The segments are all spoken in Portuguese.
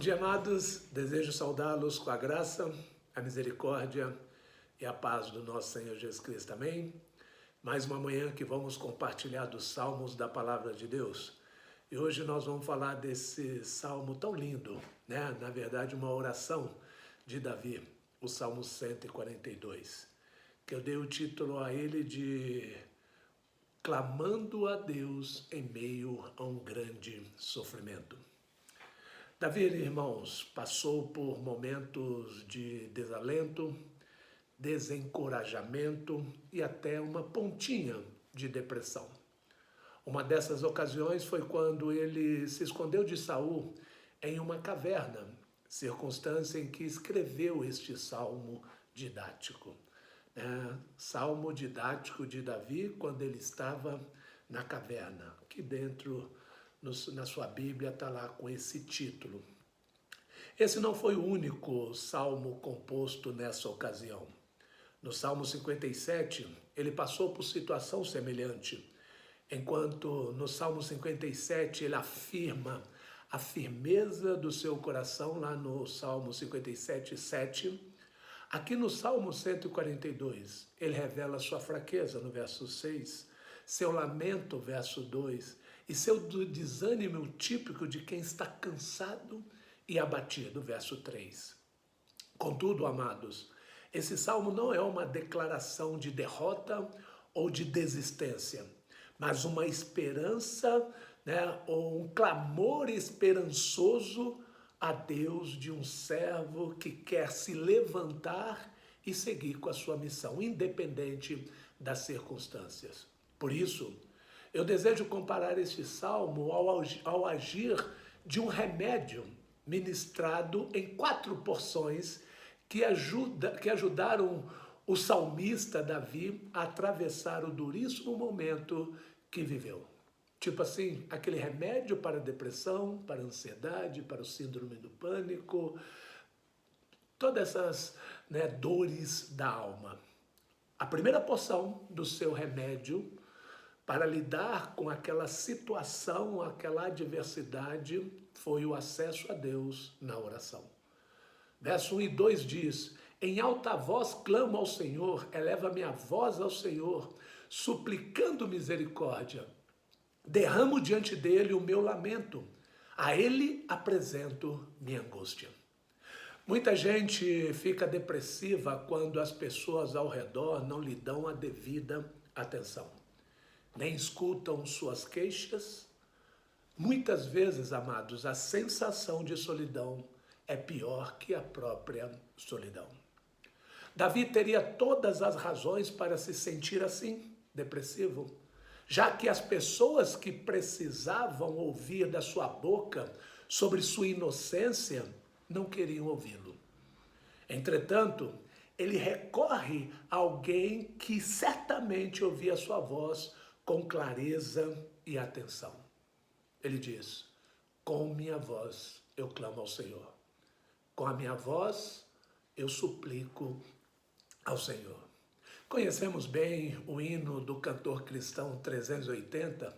dia, amados. Desejo saudá-los com a graça, a misericórdia e a paz do nosso Senhor Jesus Cristo. Amém? Mais uma manhã que vamos compartilhar dos salmos da palavra de Deus. E hoje nós vamos falar desse salmo tão lindo, né? Na verdade, uma oração de Davi, o Salmo 142, que eu dei o título a ele de Clamando a Deus em meio a um grande sofrimento. Davi, irmãos, passou por momentos de desalento, desencorajamento e até uma pontinha de depressão. Uma dessas ocasiões foi quando ele se escondeu de Saul em uma caverna, circunstância em que escreveu este salmo didático. Salmo didático de Davi quando ele estava na caverna, que dentro na sua Bíblia está lá com esse título. Esse não foi o único salmo composto nessa ocasião. No Salmo 57, ele passou por situação semelhante, enquanto no Salmo 57 ele afirma a firmeza do seu coração, lá no Salmo 57, 7. Aqui no Salmo 142, ele revela sua fraqueza no verso 6, seu lamento, verso 2, e seu desânimo típico de quem está cansado e abatido, verso 3. Contudo, amados, esse salmo não é uma declaração de derrota ou de desistência, mas uma esperança, ou um clamor esperançoso a Deus de um servo que quer se levantar e seguir com a sua missão, independente das circunstâncias. Por isso, eu desejo comparar este salmo ao agir de um remédio ministrado em 4 porções que ajudaram o salmista Davi a atravessar o duríssimo momento que viveu. Tipo assim, aquele remédio para a depressão, para a ansiedade, para o síndrome do pânico, todas essas dores da alma. A primeira porção do seu remédio para lidar com aquela situação, aquela adversidade, foi o acesso a Deus na oração. Verso 1 e 2 diz: em alta voz clamo ao Senhor, eleva minha voz ao Senhor, suplicando misericórdia. Derramo diante dele o meu lamento, a ele apresento minha angústia. Muita gente fica depressiva quando as pessoas ao redor não lhe dão a devida atenção, nem escutam suas queixas. Muitas vezes, amados, a sensação de solidão é pior que a própria solidão. Davi teria todas as razões para se sentir assim, depressivo, já que as pessoas que precisavam ouvir da sua boca sobre sua inocência não queriam ouvi-lo. Entretanto, ele recorre a alguém que certamente ouvia sua voz com clareza e atenção. Ele diz: com minha voz eu clamo ao Senhor. Com a minha voz eu suplico ao Senhor. Conhecemos bem o hino do cantor cristão 380,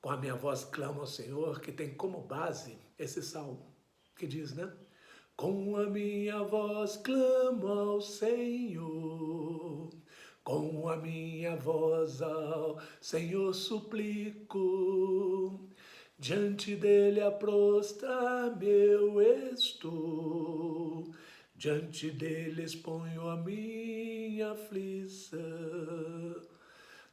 com a minha voz clamo ao Senhor, que tem como base esse salmo, que diz, com a minha voz clamo ao Senhor, com a minha voz ao Senhor suplico, diante dele a prostrar-me eu estou, diante dele exponho a minha aflição.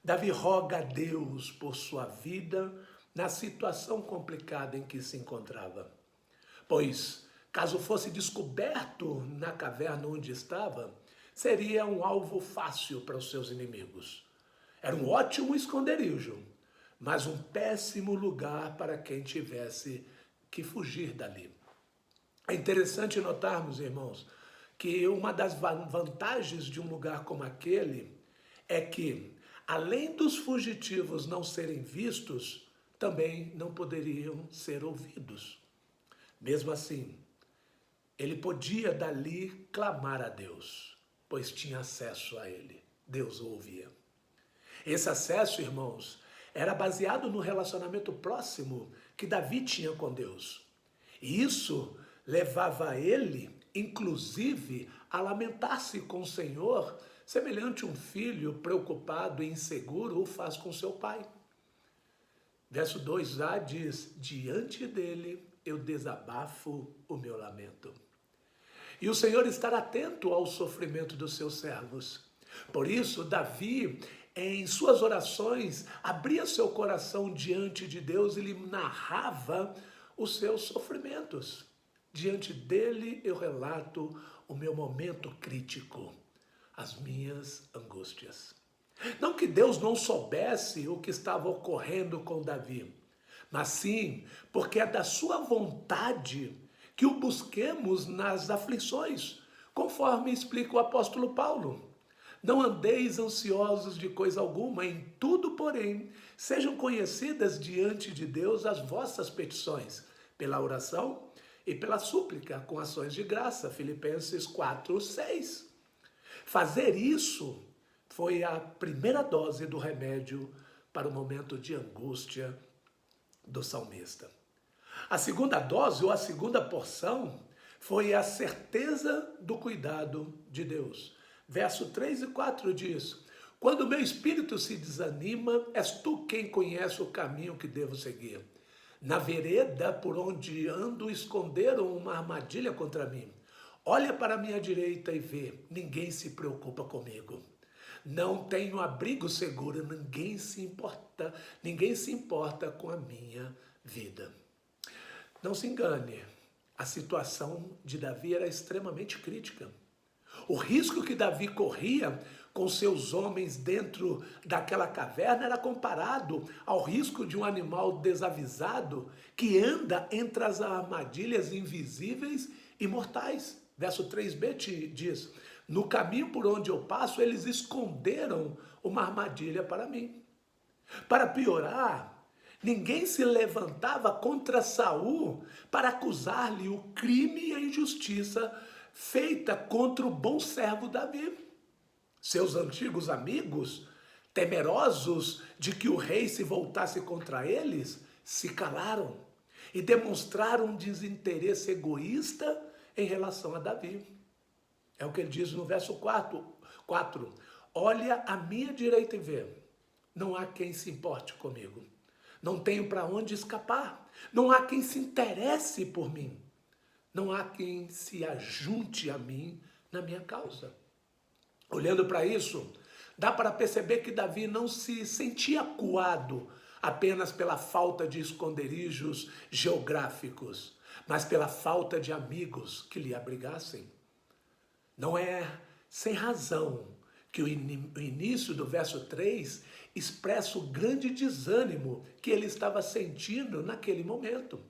Davi roga a Deus por sua vida na situação complicada em que se encontrava. Pois, caso fosse descoberto na caverna onde estava, seria um alvo fácil para os seus inimigos. Era um ótimo esconderijo, mas um péssimo lugar para quem tivesse que fugir dali. É interessante notarmos, irmãos, que uma das vantagens de um lugar como aquele é que, além dos fugitivos não serem vistos, também não poderiam ser ouvidos. Mesmo assim, ele podia dali clamar a Deus, pois tinha acesso a ele. Deus o ouvia. Esse acesso, irmãos, era baseado no relacionamento próximo que Davi tinha com Deus. E isso levava ele, inclusive, a lamentar-se com o Senhor, semelhante a um filho preocupado e inseguro o faz com seu pai. Verso 2a diz: diante dele eu desabafo o meu lamento. E o Senhor estará atento ao sofrimento dos seus servos. Por isso, Davi, em suas orações, abria seu coração diante de Deus e lhe narrava os seus sofrimentos. Diante dele eu relato o meu momento crítico, as minhas angústias. Não que Deus não soubesse o que estava ocorrendo com Davi, mas sim porque é da sua vontade que o busquemos nas aflições, conforme explica o apóstolo Paulo. Não andeis ansiosos de coisa alguma, em tudo, porém, sejam conhecidas diante de Deus as vossas petições, pela oração e pela súplica, com ações de graça. Filipenses 4:6. Fazer isso foi a primeira dose do remédio para o momento de angústia do salmista. A segunda dose, ou a segunda porção, foi a certeza do cuidado de Deus. Verso 3 e 4 diz: quando o meu espírito se desanima, és tu quem conhece o caminho que devo seguir. Na vereda por onde ando esconderam uma armadilha contra mim. Olha para a minha direita e vê, ninguém se preocupa comigo. Não tenho abrigo seguro, ninguém se importa com a minha vida. Não se engane, a situação de Davi era extremamente crítica. O risco que Davi corria com seus homens dentro daquela caverna era comparado ao risco de um animal desavisado que anda entre as armadilhas invisíveis e mortais. Verso 3b diz: no caminho por onde eu passo, eles esconderam uma armadilha para mim. Para piorar, ninguém se levantava contra Saul para acusar-lhe o crime e a injustiça feita contra o bom servo Davi. Seus antigos amigos, temerosos de que o rei se voltasse contra eles, se calaram e demonstraram um desinteresse egoísta em relação a Davi. É o que ele diz no verso 4. Olha à minha direita e vê. Não há quem se importe comigo. Não tenho para onde escapar. Não há quem se interesse por mim. Não há quem se ajunte a mim na minha causa. Olhando para isso, dá para perceber que Davi não se sentia acuado apenas pela falta de esconderijos geográficos, mas pela falta de amigos que lhe abrigassem. Não é sem razão que o início do verso 3 expressa o grande desânimo que ele estava sentindo naquele momento.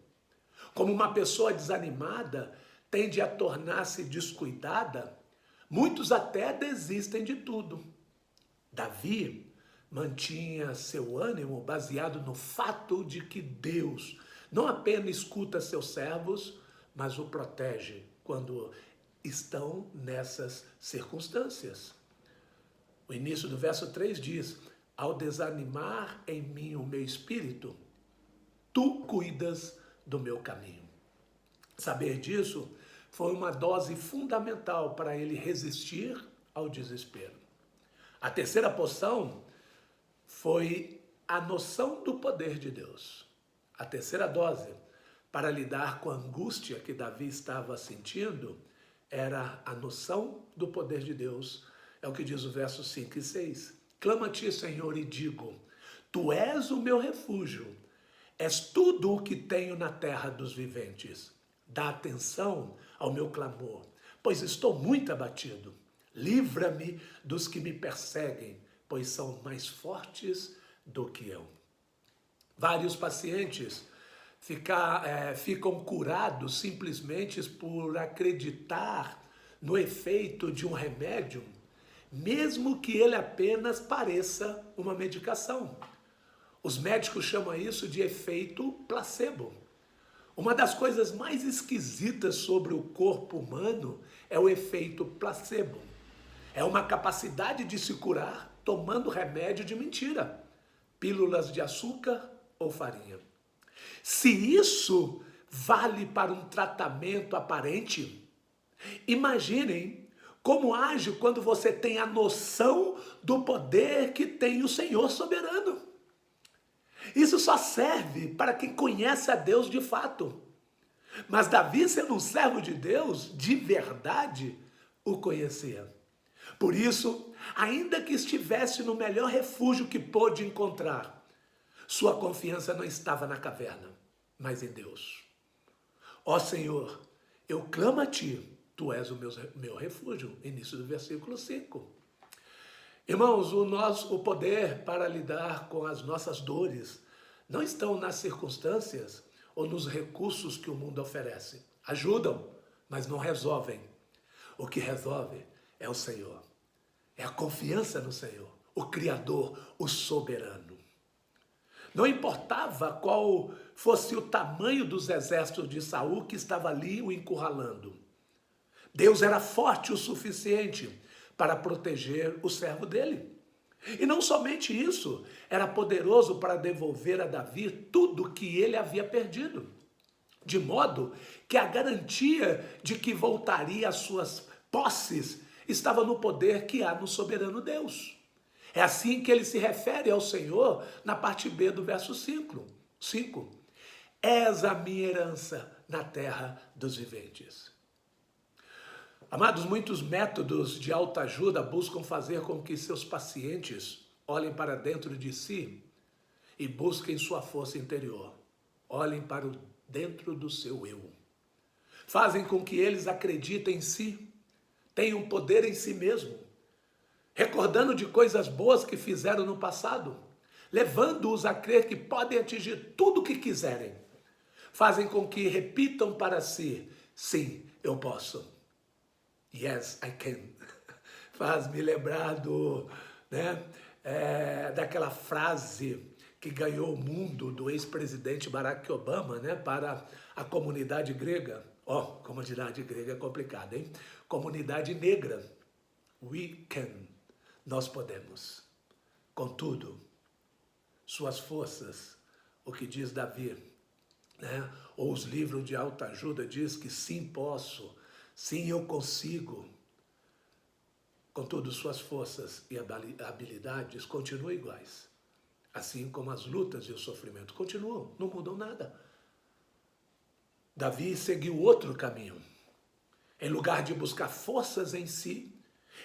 Como uma pessoa desanimada tende a tornar-se descuidada, muitos até desistem de tudo. Davi mantinha seu ânimo baseado no fato de que Deus não apenas escuta seus servos, mas o protege quando estão nessas circunstâncias. O início do verso 3 diz: ao desanimar em mim o meu espírito, tu cuidas do meu caminho. Saber disso foi uma dose fundamental para ele resistir ao desespero. A terceira porção foi a noção do poder de Deus. A terceira dose para lidar com a angústia que Davi estava sentindo era a noção do poder de Deus. É o que diz o verso 5 e 6. Clamo a ti, Senhor, e digo: tu és o meu refúgio, és tudo o que tenho na terra dos viventes. Dá atenção ao meu clamor, pois estou muito abatido. Livra-me dos que me perseguem, pois são mais fortes do que eu. Vários pacientes ficam curados simplesmente por acreditar no efeito de um remédio, mesmo que ele apenas pareça uma medicação. Os médicos chamam isso de efeito placebo. Uma das coisas mais esquisitas sobre o corpo humano é o efeito placebo. É uma capacidade de se curar tomando remédio de mentira, pílulas de açúcar ou farinha. Se isso vale para um tratamento aparente? Imaginem como age quando você tem a noção do poder que tem o Senhor soberano. Isso só serve para quem conhece a Deus de fato. Mas Davi, sendo um servo de Deus, de verdade, o conhecia. Por isso, ainda que estivesse no melhor refúgio que pôde encontrar, sua confiança não estava na caverna, mas em Deus. Ó Senhor, eu clamo a Ti, Tu és o meu refúgio. Início do versículo 5. Irmãos, o poder para lidar com as nossas dores não estão nas circunstâncias ou nos recursos que o mundo oferece. Ajudam, mas não resolvem. O que resolve é o Senhor. É a confiança no Senhor, o Criador, o soberano. Não importava qual fosse o tamanho dos exércitos de Saul que estava ali o encurralando. Deus era forte o suficiente para proteger o servo dele. E não somente isso, era poderoso para devolver a Davi tudo que ele havia perdido. De modo que a garantia de que voltaria às suas posses estava no poder que há no soberano Deus. É assim que ele se refere ao Senhor na parte B do verso 5. És a minha herança na terra dos viventes. Amados, muitos métodos de autoajuda buscam fazer com que seus pacientes olhem para dentro de si e busquem sua força interior. Olhem para o dentro do seu eu. Fazem com que eles acreditem em si, tenham poder em si mesmo, recordando de coisas boas que fizeram no passado, levando-os a crer que podem atingir tudo o que quiserem. Fazem com que repitam para si, sim, eu posso. Yes, I can. Faz-me lembrar daquela frase que ganhou o mundo do ex-presidente Barack Obama, para a comunidade grega. Comunidade grega é complicada, hein? Comunidade negra. We can. Nós podemos. Contudo, suas forças, o que diz Davi, ou os livros de autoajuda diz que sim, posso. Sim, eu consigo. Contudo, suas forças e habilidades continuam iguais. Assim como as lutas e o sofrimento continuam, não mudam nada. Davi seguiu outro caminho. Em lugar de buscar forças em si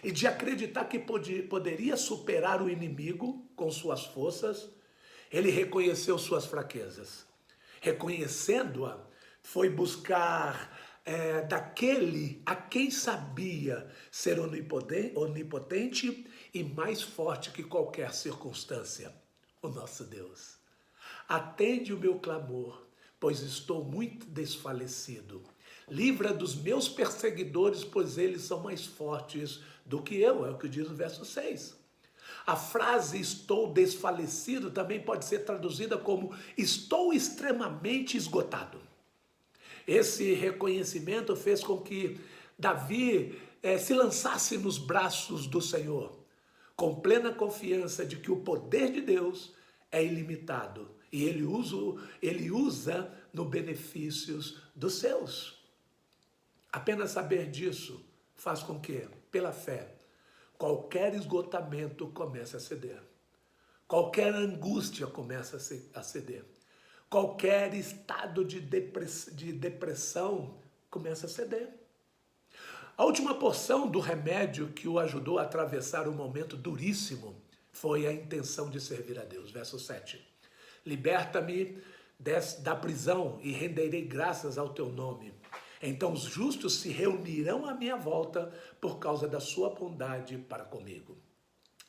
e de acreditar que poderia superar o inimigo com suas forças, ele reconheceu suas fraquezas. Reconhecendo-a, foi buscar daquele a quem sabia ser onipotente e mais forte que qualquer circunstância, o nosso Deus. Atende o meu clamor, pois estou muito desfalecido. Livra dos meus perseguidores, pois eles são mais fortes do que eu, é o que diz o verso 6. A frase estou desfalecido também pode ser traduzida como estou extremamente esgotado. Esse reconhecimento fez com que Davi se lançasse nos braços do Senhor, com plena confiança de que o poder de Deus é ilimitado e ele usa no benefícios dos seus. Apenas saber disso faz com que, pela fé, qualquer esgotamento comece a ceder. Qualquer angústia começa a ceder. Qualquer estado de depressão começa a ceder. A última porção do remédio que o ajudou a atravessar um momento duríssimo foi a intenção de servir a Deus. Verso 7. Liberta-me da prisão e renderei graças ao teu nome. Então os justos se reunirão à minha volta por causa da sua bondade para comigo.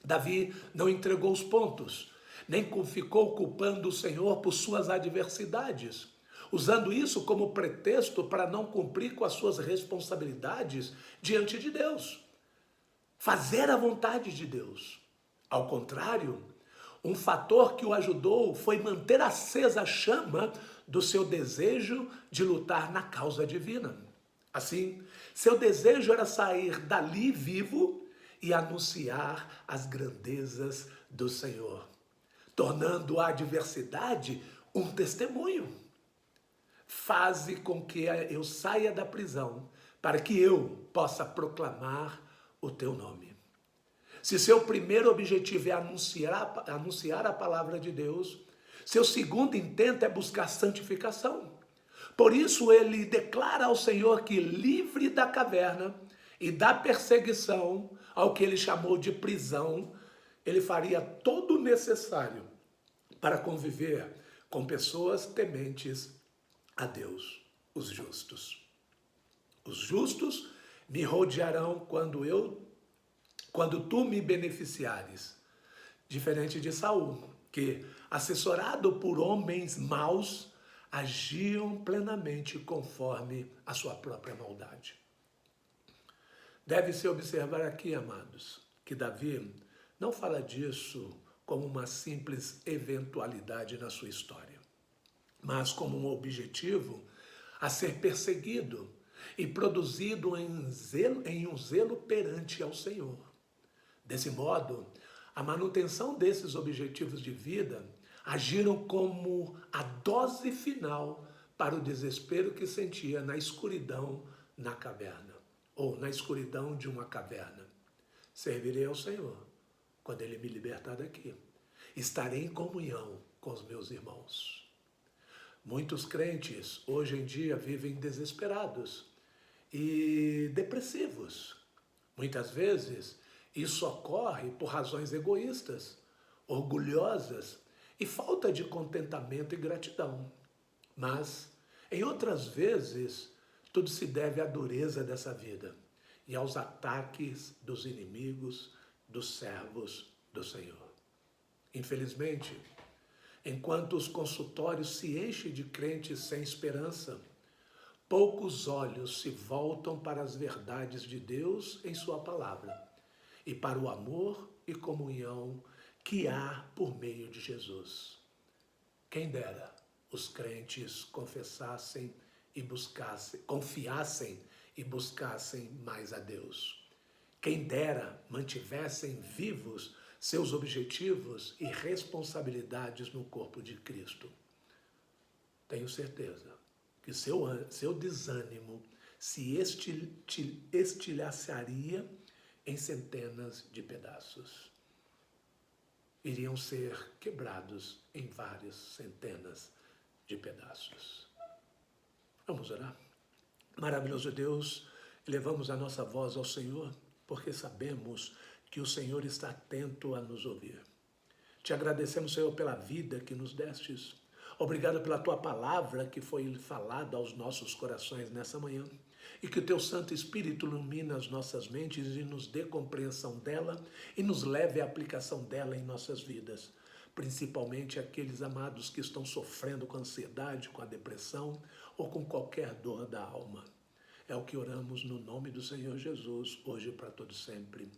Davi não entregou os pontos, nem ficou culpando o Senhor por suas adversidades, usando isso como pretexto para não cumprir com as suas responsabilidades diante de Deus. Fazer a vontade de Deus. Ao contrário, um fator que o ajudou foi manter acesa a chama do seu desejo de lutar na causa divina. Assim, seu desejo era sair dali vivo e anunciar as grandezas do Senhor, tornando a adversidade um testemunho. faze com que eu saia da prisão, para que eu possa proclamar o teu nome. Se seu primeiro objetivo é anunciar a palavra de Deus, seu segundo intento é buscar santificação. Por isso ele declara ao Senhor que, livre da caverna e da perseguição, ao que ele chamou de prisão, ele faria todo o necessário para conviver com pessoas tementes a Deus, os justos. Os justos me rodearão quando tu me beneficiares. Diferente de Saul, que, assessorado por homens maus, agiam plenamente conforme a sua própria maldade. Deve-se observar aqui, amados, que Davi não fala disso como uma simples eventualidade na sua história, mas como um objetivo a ser perseguido e produzido em um zelo perante ao Senhor. Desse modo, a manutenção desses objetivos de vida agiram como a dose final para o desespero que sentia na escuridão na caverna, ou na escuridão de uma caverna. Servirei ao Senhor quando Ele me libertar daqui. Estarei em comunhão com os meus irmãos. Muitos crentes hoje em dia vivem desesperados e depressivos. Muitas vezes isso ocorre por razões egoístas, orgulhosas e falta de contentamento e gratidão. Mas, em outras vezes, tudo se deve à dureza dessa vida e aos ataques dos inimigos, dos servos do Senhor. Infelizmente, enquanto os consultórios se enchem de crentes sem esperança, poucos olhos se voltam para as verdades de Deus em sua palavra e para o amor e comunhão que há por meio de Jesus. Quem dera os crentes confessassem e confiassem e buscassem mais a Deus. Quem dera mantivessem vivos seus objetivos e responsabilidades no corpo de Cristo. Tenho certeza que seu desânimo se estilhaçaria em centenas de pedaços. Iriam ser quebrados em várias centenas de pedaços. Vamos orar? Maravilhoso Deus, elevamos a nossa voz ao Senhor, porque sabemos que o Senhor está atento a nos ouvir. Te agradecemos, Senhor, pela vida que nos destes. Obrigado pela tua palavra que foi falada aos nossos corações nessa manhã. E que o teu Santo Espírito ilumine as nossas mentes e nos dê compreensão dela e nos leve à aplicação dela em nossas vidas. Principalmente aqueles amados que estão sofrendo com a ansiedade, com a depressão ou com qualquer dor da alma. É o que oramos no nome do Senhor Jesus, hoje e para todo sempre.